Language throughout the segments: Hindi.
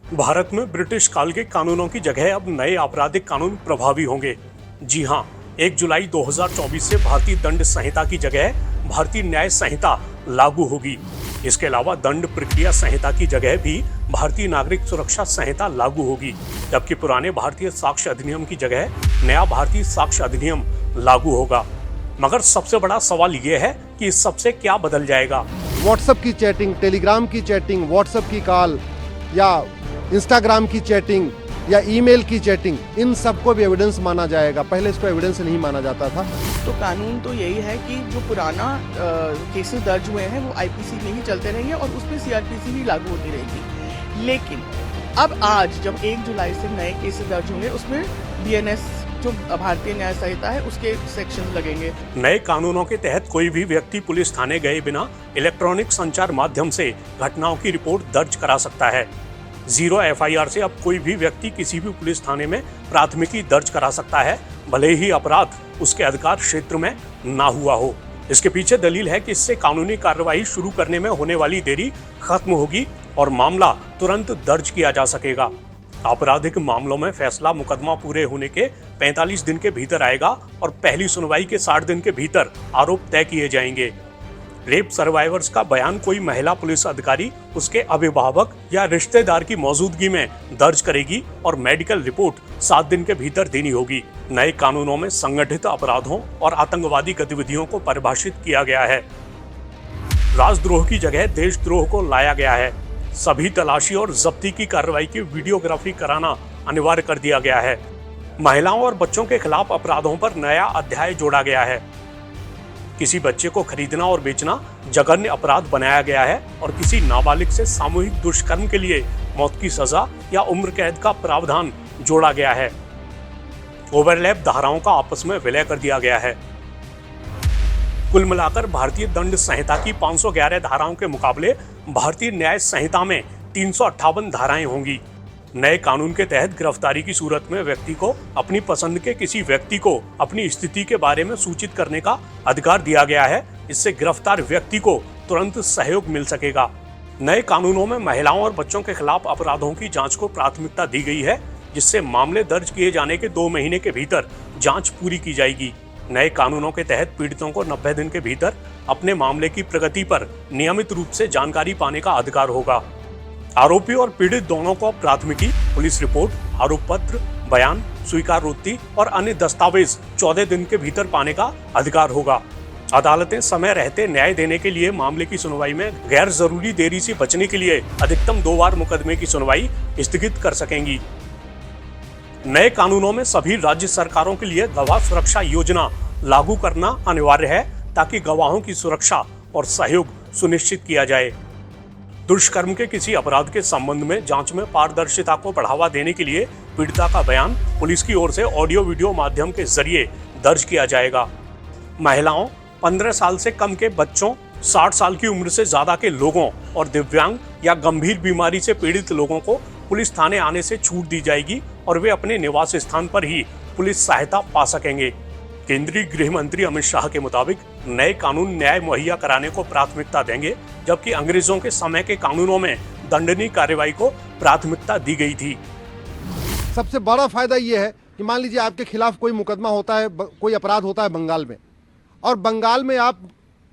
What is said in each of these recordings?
भारत में ब्रिटिश काल के कानूनों की जगह अब नए आपराधिक कानून प्रभावी होंगे। जी हां, 1 जुलाई 2024 से भारतीय दंड संहिता की जगह भारतीय न्याय संहिता लागू होगी। इसके अलावा दंड प्रक्रिया संहिता की जगह भी भारतीय नागरिक सुरक्षा संहिता लागू होगी, जबकि पुराने भारतीय साक्ष्य अधिनियम की जगह नया भारतीय साक्ष्य अधिनियम लागू होगा। मगर सबसे बड़ा सवाल ये है कि इस सबसे क्या बदल जाएगा। व्हाट्सएप की चैटिंग, टेलीग्राम की चैटिंग, व्हाट्सएप की कॉल या इंस्टाग्राम की चैटिंग या ईमेल की चैटिंग, इन सबको भी एविडेंस माना जाएगा। पहले इसको एविडेंस नहीं माना जाता था। तो कानून तो यही है कि जो पुराना केसेस दर्ज हुए हैं वो आईपीसी में ही चलते रहेंगे और उसमें सीआरपीसी ही लागू होती रहेगी। लेकिन अब आज जब 1 जुलाई से नए केसेस दर्ज होंगे उसमें बीएनएस जो भारतीय न्याय संहिता है उसके सेक्शन लगेंगे। नए कानूनों के तहत कोई भी व्यक्ति पुलिस थाने गए बिना इलेक्ट्रॉनिक संचार माध्यम से घटनाओं की रिपोर्ट दर्ज करा सकता है। 0 एफआईआर से अब कोई भी व्यक्ति किसी भी पुलिस थाने में प्राथमिकी दर्ज करा सकता है, भले ही अपराध उसके अधिकार क्षेत्र में ना हुआ हो। इसके पीछे दलील है कि इससे कानूनी कार्रवाई शुरू करने में होने वाली देरी खत्म होगी और मामला तुरंत दर्ज किया जा सकेगा। आपराधिक मामलों में फैसला मुकदमा पूरे होने के 45 दिन के भीतर आएगा और पहली सुनवाई के 60 दिन के भीतर आरोप तय किए जाएंगे। रेप सर्वाइवर्स का बयान कोई महिला पुलिस अधिकारी उसके अभिभावक या रिश्तेदार की मौजूदगी में दर्ज करेगी और मेडिकल रिपोर्ट 7 दिन के भीतर देनी होगी। नए कानूनों में संगठित अपराधों और आतंकवादी गतिविधियों को परिभाषित किया गया है। राजद्रोह की जगह देशद्रोह को लाया गया है। सभी तलाशी और जब्ती की कार्रवाई की वीडियोग्राफी कराना अनिवार्य कर दिया गया है। महिलाओं और बच्चों के खिलाफ अपराधों पर नया अध्याय जोड़ा गया है। किसी बच्चे को खरीदना और बेचना जघन्य अपराध बनाया गया है और किसी नाबालिग से सामूहिक दुष्कर्म के लिए मौत की सजा या उम्र कैद का प्रावधान जोड़ा गया है। ओवरलैप धाराओं का आपस में विलय कर दिया गया है। कुल मिलाकर भारतीय दंड संहिता की 511 धाराओं के मुकाबले भारतीय न्याय संहिता में 358 धाराएं होंगी। नए कानून के तहत गिरफ्तारी की सूरत में व्यक्ति को अपनी पसंद के किसी व्यक्ति को अपनी स्थिति के बारे में सूचित करने का अधिकार दिया गया है। इससे गिरफ्तार व्यक्ति को तुरंत सहयोग मिल सकेगा। नए कानूनों में महिलाओं और बच्चों के खिलाफ अपराधों की जांच को प्राथमिकता दी गई है, जिससे मामले दर्ज किए जाने के 2 महीने के भीतर जांच पूरी की जाएगी। नए कानूनों के तहत पीड़ितों को 90 दिन के भीतर अपने मामले की प्रगति पर नियमित रूप से जानकारी पाने का अधिकार होगा। आरोपी और पीड़ित दोनों को प्राथमिकी, पुलिस रिपोर्ट, आरोप पत्र, बयान, स्वीकारोक्ति और अन्य दस्तावेज 14 दिन के भीतर पाने का अधिकार होगा। अदालतें समय रहते न्याय देने के लिए मामले की सुनवाई में गैर जरूरी देरी से बचने के लिए अधिकतम 2 बार मुकदमे की सुनवाई स्थगित कर सकेंगी। नए कानूनों में सभी राज्य सरकारों के लिए गवाह सुरक्षा योजना लागू करना अनिवार्य है, ताकि गवाहों की सुरक्षा और सहयोग सुनिश्चित किया जाए। दुष्कर्म के किसी अपराध के संबंध में जांच में पारदर्शिता को बढ़ावा देने के लिए पीड़िता का बयान पुलिस की ओर से ऑडियो वीडियो माध्यम के जरिए दर्ज किया जाएगा। महिलाओं, 15 साल से कम के बच्चों, 60 साल की उम्र से ज्यादा के लोगों और दिव्यांग या गंभीर बीमारी से पीड़ित लोगों को पुलिस थाने आने से छूट दी जाएगी और वे अपने निवास स्थान पर ही पुलिस सहायता पा सकेंगे। केंद्रीय गृह मंत्री अमित शाह के मुताबिक नए कानून न्याय मुहैया कराने को प्राथमिकता देंगे, जबकि अंग्रेजों के समय के कानूनों में दंडनीय कार्रवाई को प्राथमिकता दी गई थी। सबसे बड़ा फायदा ये है कि मान लीजिए आपके खिलाफ कोई मुकदमा होता है, कोई अपराध होता है बंगाल में, और बंगाल में आप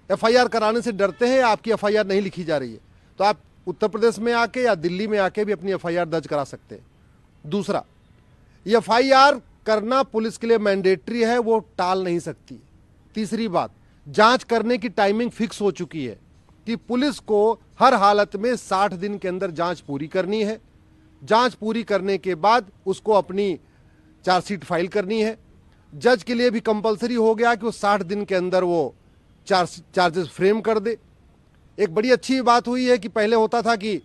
एफआईआर कराने से डरते हैं, आपकी एफआईआर नहीं लिखी जा रही है, तो आप उत्तर प्रदेश में आके या दिल्ली में आके भी अपनी एफआईआर दर्ज करा सकते हैं। दूसरा, एफआईआर करना पुलिस के लिए मैंडेटरी है, वो टाल नहीं सकती। तीसरी बात, जांच करने की टाइमिंग फिक्स हो चुकी है कि पुलिस को हर हालत में 60 दिन के अंदर जांच पूरी करनी है। जांच पूरी करने के बाद उसको अपनी चार्जशीट फाइल करनी है। जज के लिए भी कंपलसरी हो गया कि वो 60 दिन के अंदर वो चार्जेस फ्रेम कर दे। एक बड़ी अच्छी बात हुई है कि पहले होता था कि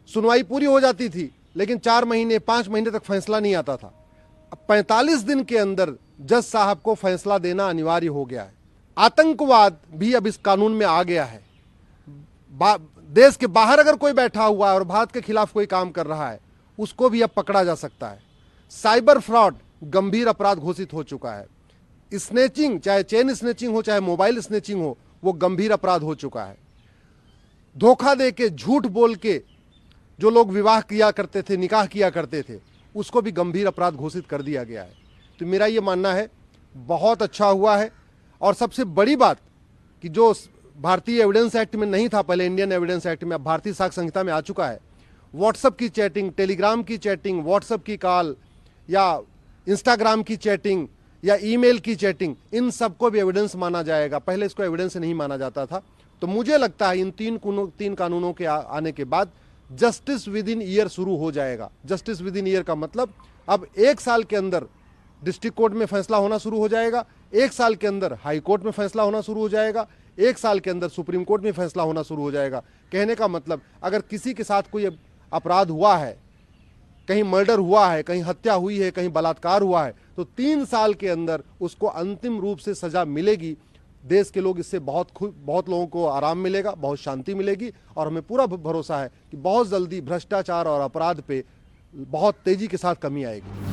सुनवाई पूरी हो जाती थी लेकिन 4 महीने 5 महीने तक फैसला नहीं आता था। अब 45 दिन के अंदर जज साहब को फैसला देना अनिवार्य हो गया है। आतंकवाद भी अब इस कानून में आ गया है। देश के बाहर अगर कोई बैठा हुआ है और भारत के खिलाफ कोई काम कर रहा है, उसको भी अब पकड़ा जा सकता है। साइबर फ्रॉड गंभीर अपराध घोषित हो चुका है। स्नेचिंग, चाहे चेन स्नेचिंग हो चाहे मोबाइल स्नेचिंग हो, वो गंभीर अपराध हो चुका है। धोखा दे के, झूठ बोल के जो लोग विवाह किया करते थे, निकाह किया करते थे, उसको भी गंभीर अपराध घोषित कर दिया गया है। तो मेरा ये मानना है बहुत अच्छा हुआ है। और सबसे बड़ी बात कि जो भारतीय एविडेंस एक्ट में नहीं था पहले, इंडियन एविडेंस एक्ट में, अब भारतीय साक्ष्य संहिता में आ चुका है, व्हाट्सएप की चैटिंग, टेलीग्राम की चैटिंग, व्हाट्सएप की कॉल या इंस्टाग्राम की चैटिंग या ईमेल की चैटिंग, इन सबको भी एविडेंस माना जाएगा। पहले इसको एविडेंस नहीं माना जाता था। तो मुझे लगता है इन तीन कानूनों के आने के बाद जस्टिस विद इन ईयर शुरू हो जाएगा। जस्टिस विद इन ईयर का मतलब अब 1 साल के अंदर डिस्ट्रिक्ट कोर्ट में फैसला होना शुरू हो जाएगा, 1 साल के अंदर हाई कोर्ट में फैसला होना शुरू हो जाएगा, 1 साल के अंदर सुप्रीम कोर्ट में फैसला होना शुरू हो जाएगा। कहने का मतलब अगर किसी के साथ कोई अपराध हुआ है, कहीं मर्डर हुआ है, कहीं हत्या हुई है, कहीं बलात्कार हुआ है, तो 3 साल के अंदर उसको अंतिम रूप से सजा मिलेगी। देश के लोग इससे बहुत लोगों को आराम मिलेगा, बहुत शांति मिलेगी और हमें पूरा भरोसा है कि बहुत जल्दी भ्रष्टाचार और अपराध पे बहुत तेजी के साथ कमी आएगी।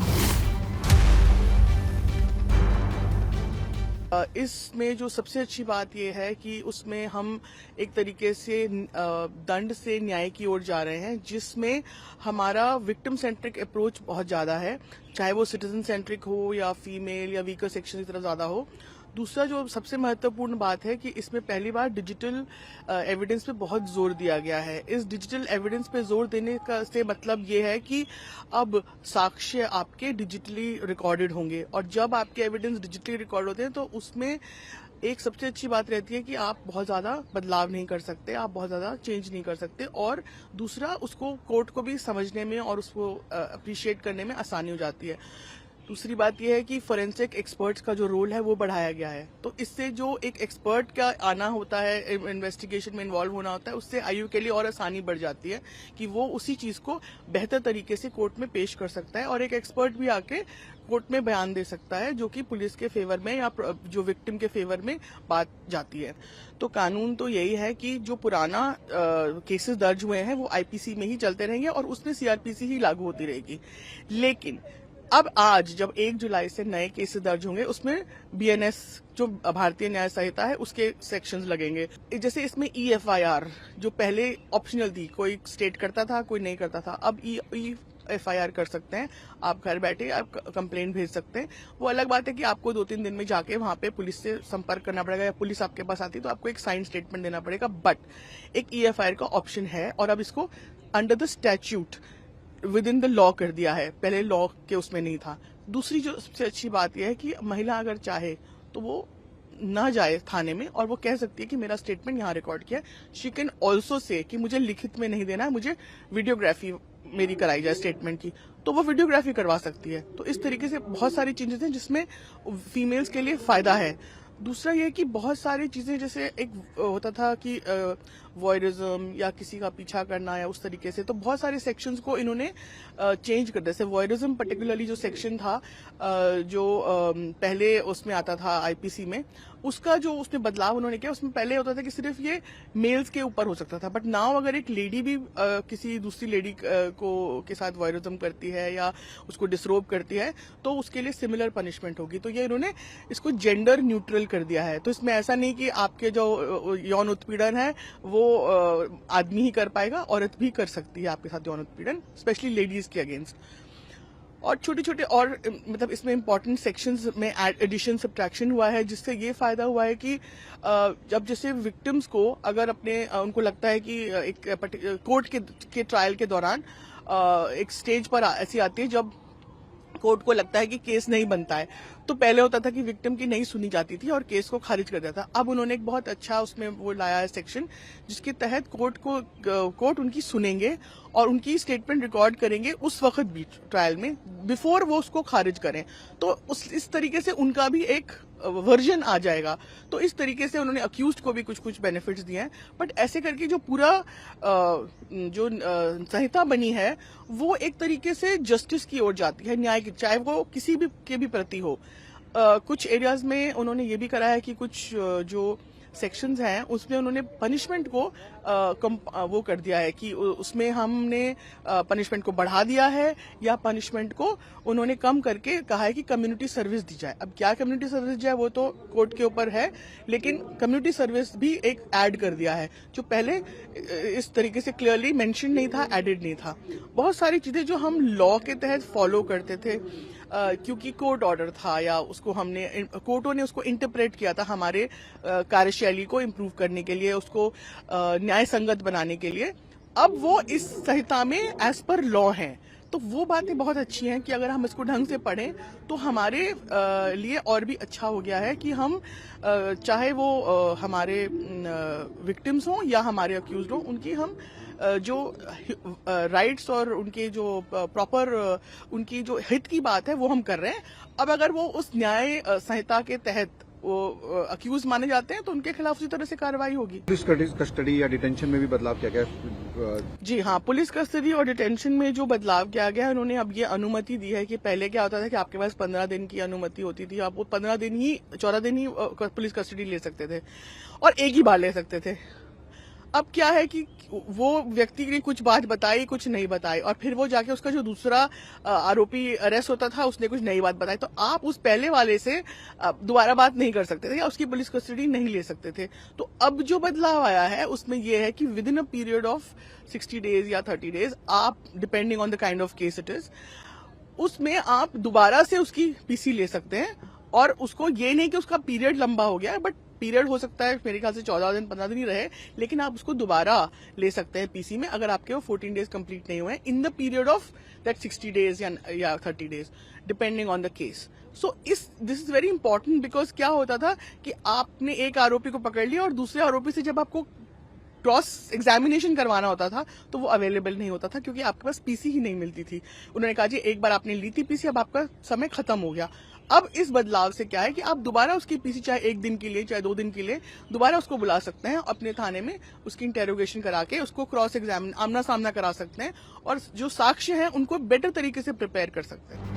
इसमें जो सबसे अच्छी बात यह है कि उसमें हम एक तरीके से दंड से न्याय की ओर जा रहे हैं, जिसमें हमारा विक्टिम सेंट्रिक अप्रोच बहुत ज्यादा है, चाहे वो सिटीजन सेंट्रिक हो या फीमेल या वीकर सेक्शन की तरफ ज्यादा हो। दूसरा जो सबसे महत्वपूर्ण बात है कि इसमें पहली बार डिजिटल एविडेंस पे बहुत जोर दिया गया है। इस डिजिटल एविडेंस पे जोर देने का से मतलब ये है कि अब साक्ष्य आपके डिजिटली रिकॉर्डेड होंगे, और जब आपके एविडेंस डिजिटली रिकॉर्ड होते हैं तो उसमें एक सबसे अच्छी बात रहती है कि आप बहुत ज्यादा बदलाव नहीं कर सकते, आप बहुत ज्यादा चेंज नहीं कर सकते, और दूसरा उसको कोर्ट को भी समझने में और उसको अप्रिशिएट करने में आसानी हो जाती है। दूसरी बात यह है कि फोरेंसिक एक्सपर्ट्स का जो रोल है वो बढ़ाया गया है। तो इससे जो एक एक्सपर्ट का आना होता है, इन्वेस्टिगेशन में इन्वॉल्व होना होता है, उससे आयु के लिए और आसानी बढ़ जाती है कि वो उसी चीज को बेहतर तरीके से कोर्ट में पेश कर सकता है, और एक एक्सपर्ट भी आके कोर्ट में बयान दे सकता है जो कि पुलिस के फेवर में या जो विक्टिम के फेवर में बात जाती है। तो कानून तो यही है कि जो पुराना केसेस दर्ज हुए हैं वो आईपीसी में ही चलते रहेंगे और उसमें सीआरपीसी ही लागू होती रहेगी। लेकिन अब आज जब 1 जुलाई से नए केसेस दर्ज होंगे, उसमें बीएनएस जो भारतीय न्याय संहिता है उसके सेक्शंस लगेंगे। जैसे इसमें ईएफआईआर जो पहले ऑप्शनल थी, कोई स्टेट करता था कोई नहीं करता था, अब ईएफआईआर कर सकते हैं। आप घर बैठे आप कंप्लेंट भेज सकते हैं। वो अलग बात है कि आपको 2-3 दिन में जाके वहां पे पुलिस से संपर्क करना पड़ेगा, या पुलिस आपके पास आती है तो आपको एक साइन स्टेटमेंट देना पड़ेगा। बट एक ईएफआईआर का ऑप्शन है, और अब इसको under the statute with in the law कर दिया है, पहले लॉ के उसमें नहीं था। दूसरी जो सबसे अच्छी बात यह है कि महिला अगर चाहे तो वो ना जाए थाने में, और वो कह सकती है कि मेरा स्टेटमेंट यहाँ रिकॉर्ड किया। शी कैन ऑल्सो से कि मुझे लिखित में नहीं देना है, मुझे वीडियोग्राफी मेरी कराई जाए स्टेटमेंट की, तो वो वीडियोग्राफी करवा सकती है। तो इस तरीके से बहुत सारी चीजें हैं जिसमें फीमेल्स के लिए फायदा है। दूसरा ये कि बहुत सारी चीजें, जैसे एक होता था कि वॉयरिज्म या किसी का पीछा करना या उस तरीके से, तो बहुत सारे सेक्शंस को इन्होंने चेंज कर दिया। जैसे वॉयरिज्म पर्टिकुलरली जो सेक्शन था जो पहले उसमें आता था आईपीसी में, उसका जो उसमें बदलाव उन्होंने किया, उसमें पहले होता था कि सिर्फ ये मेल्स के ऊपर हो सकता था, बट नाउ अगर एक लेडी भी किसी दूसरी लेडी को के साथ वॉयरिज्म करती है या उसको डिसरोब करती है तो उसके लिए सिमिलर पनिशमेंट होगी। तो ये इन्होंने इसको जेंडर न्यूट्रल कर दिया है। तो इसमें ऐसा नहीं कि आपके जो यौन उत्पीड़न है वो आदमी ही कर पाएगा, औरत भी कर सकती है आपके साथ यौन उत्पीड़न, स्पेशली लेडीज के अगेंस्ट। और छोटे छोटे और मतलब इसमें इंपॉर्टेंट सेक्शंस में एडिशन सब्ट्रैक्शन हुआ है, जिससे ये फायदा हुआ है कि जब जैसे विक्टिम्स को अगर अपने उनको लगता है कि एक कोर्ट के ट्रायल के दौरान एक स्टेज पर ऐसी आती है जब कोर्ट को लगता है कि केस नहीं बनता है, तो पहले होता था कि विक्टिम की नहीं सुनी जाती थी और केस को खारिज कर दिया था। अब उन्होंने एक बहुत अच्छा उसमें वो लाया है सेक्शन, जिसके तहत कोर्ट उनकी सुनेंगे और उनकी स्टेटमेंट रिकॉर्ड करेंगे उस वक्त भी ट्रायल में, बिफोर वो उसको खारिज करें। तो इस तरीके से उनका भी एक वर्जन आ जाएगा। तो इस तरीके से उन्होंने अक्यूज्ड को भी कुछ कुछ बेनिफिट्स दिए हैं। बट ऐसे करके जो पूरा जो संहिता बनी है वो एक तरीके से जस्टिस की ओर जाती है, न्याय की, चाहे वो किसी भी के भी प्रति हो। कुछ एरियाज में उन्होंने ये भी करा है कि कुछ जो सेक्शंस हैं उसमें उन्होंने पनिशमेंट को वो कर दिया है कि उसमें हमने पनिशमेंट को बढ़ा दिया है या पनिशमेंट को उन्होंने कम करके कहा है कि कम्युनिटी सर्विस दी जाए। अब क्या कम्युनिटी सर्विस दी जाए वो तो कोर्ट के ऊपर है, लेकिन कम्युनिटी सर्विस भी एक ऐड कर दिया है जो पहले इस तरीके से क्लियरली मेंशन नहीं था, एडेड नहीं था। बहुत सारी चीजें जो हम लॉ के तहत फॉलो करते थे क्योंकि कोर्ट ऑर्डर था या उसको हमने कोर्टों ने उसको इंटरप्रेट किया था हमारे कार्यशैली को इम्प्रूव करने के लिए, उसको न्याय संगत बनाने के लिए, अब वो इस संहिता में एज पर लॉ हैं। तो वो बातें बहुत अच्छी हैं कि अगर हम इसको ढंग से पढ़ें तो हमारे लिए और भी अच्छा हो गया है कि हम चाहे वो हमारे विक्टिम्स हों या हमारे अक्यूज्ड हों, उनकी हम जो राइट्स और उनके जो प्रॉपर उनकी जो हित की बात है वो हम कर रहे हैं। अब अगर वो उस न्याय संहिता के तहत वो अक्यूज माने जाते हैं तो उनके खिलाफ उसी तरह से कार्रवाई होगी। पुलिस कस्टडी या डिटेंशन में भी बदलाव किया गया? जी हाँ, पुलिस कस्टडी और डिटेंशन में जो बदलाव किया गया है, उन्होंने अब ये अनुमति दी है कि पहले क्या होता था कि आपके पास 15 दिन की अनुमति होती थी, आप वो 14 दिन ही पुलिस कस्टडी ले सकते थे और एक ही बार ले सकते थे। अब क्या है कि वो व्यक्ति ने कुछ बात बताई, कुछ नहीं बताई, और फिर वो जाके उसका जो दूसरा आरोपी अरेस्ट होता था उसने कुछ नई बात बताई, तो आप उस पहले वाले से दोबारा बात नहीं कर सकते थे या उसकी पुलिस कस्टडी नहीं ले सकते थे। तो अब जो बदलाव आया है उसमें यह है कि with in a period of 60 days या 30 डेज आप, depending on the kind of case it is, उसमें आप दोबारा से उसकी पीसी ले सकते हैं। और उसको ये नहीं कि उसका पीरियड लंबा हो गया है, बट पीरियड हो सकता है मेरे ख्याल से 14 दिन 15 दिन ही रहे, लेकिन आप उसको दोबारा ले सकते हैं पीसी में अगर आपके वो 14 डेज कंप्लीट नहीं हुए in the period of that 60 days या 30 days depending on the case. So this is very important because क्या होता था कि आपने एक आरोपी को पकड़ लिया और दूसरे आरोपी से जब आपको क्रॉस एग्जामिनेशन करवाना होता था तो वो अवेलेबल नहीं होता था क्योंकि आपके पास पीसी ही नहीं मिलती थी। उन्होंने कहा जी एक बार आपने ली थी पीसी, अब आपका समय खत्म हो गया। अब इस बदलाव से क्या है कि आप दोबारा उसकी पीसी चाहे 1 दिन के लिए चाहे 2 दिन के लिए दोबारा उसको बुला सकते हैं अपने थाने में, उसकी इंटेरोगेशन करा के उसको क्रॉस एग्जामिन आमना सामना करा सकते हैं और जो साक्ष्य हैं उनको बेटर तरीके से प्रिपेयर कर सकते हैं।